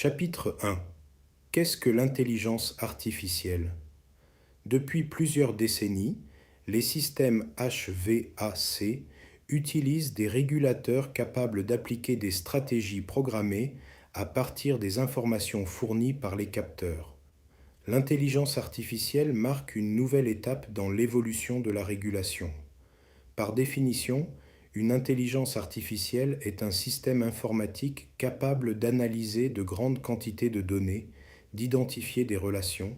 Chapitre 1. Qu'est-ce que l'intelligence artificielle? Depuis plusieurs décennies, les systèmes HVAC utilisent des régulateurs capables d'appliquer des stratégies programmées à partir des informations fournies par les capteurs. L'intelligence artificielle marque une nouvelle étape dans l'évolution de la régulation. Par définition, une intelligence artificielle est un système informatique capable d'analyser de grandes quantités de données, d'identifier des relations,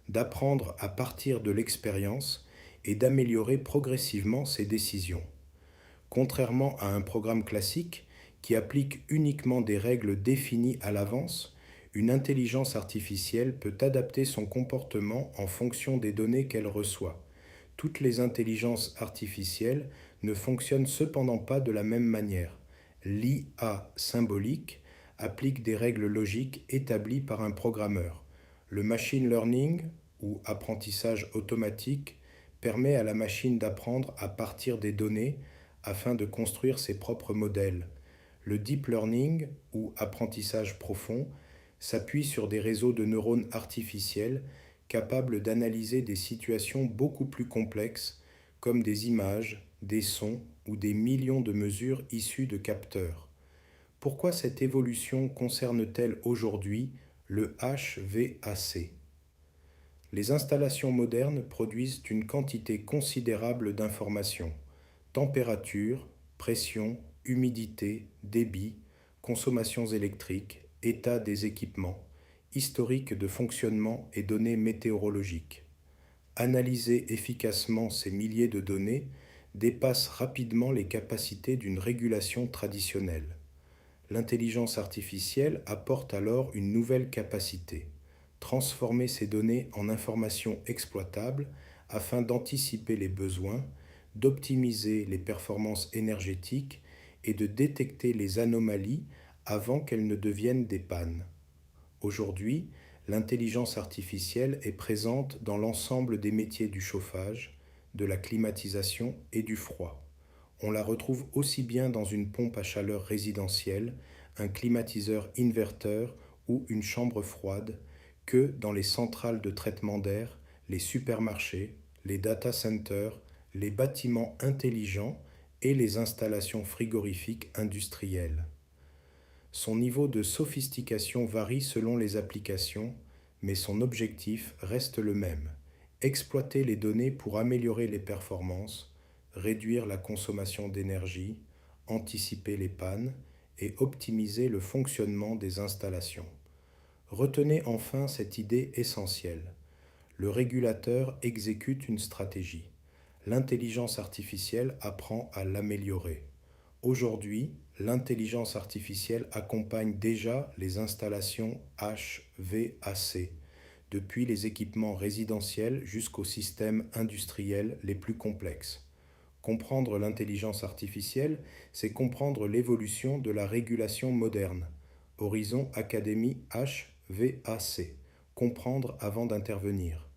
d'apprendre à partir de l'expérience et d'améliorer progressivement ses décisions. Contrairement à un programme classique qui applique uniquement des règles définies à l'avance, une intelligence artificielle peut adapter son comportement en fonction des données qu'elle reçoit. Toutes les intelligences artificielles ne fonctionnent cependant pas de la même manière. L'IA symbolique applique des règles logiques établies par un programmeur. Le machine learning, ou apprentissage automatique, permet à la machine d'apprendre à partir des données afin de construire ses propres modèles. Le deep learning, ou apprentissage profond, s'appuie sur des réseaux de neurones artificiels capables d'analyser des situations beaucoup plus complexes, comme des images, des sons ou des millions de mesures issues de capteurs. Pourquoi cette évolution concerne-t-elle aujourd'hui le HVAC? Les installations modernes produisent une quantité considérable d'informations: température, pression, humidité, débit, consommations électriques, état des équipements, historique de fonctionnement et données météorologiques. Analyser efficacement ces milliers de données dépasse rapidement les capacités d'une régulation traditionnelle. L'intelligence artificielle apporte alors une nouvelle capacité: transformer ces données en informations exploitables afin d'anticiper les besoins, d'optimiser les performances énergétiques et de détecter les anomalies avant qu'elles ne deviennent des pannes. Aujourd'hui, l'intelligence artificielle est présente dans l'ensemble des métiers du chauffage, de la climatisation et du froid. On la retrouve aussi bien dans une pompe à chaleur résidentielle, un climatiseur inverteur ou une chambre froide que dans les centrales de traitement d'air, les supermarchés, les data centers, les bâtiments intelligents et les installations frigorifiques industrielles. Son niveau de sophistication varie selon les applications, mais son objectif reste le même: exploiter les données pour améliorer les performances, réduire la consommation d'énergie, anticiper les pannes et optimiser le fonctionnement des installations. Retenez enfin cette idée essentielle: le régulateur exécute une stratégie. L'intelligence artificielle apprend à l'améliorer. Aujourd'hui, l'intelligence artificielle accompagne déjà les installations HVAC, depuis les équipements résidentiels jusqu'aux systèmes industriels les plus complexes. Comprendre l'intelligence artificielle, c'est comprendre l'évolution de la régulation moderne. Horizon Académie HVAC. Comprendre avant d'intervenir.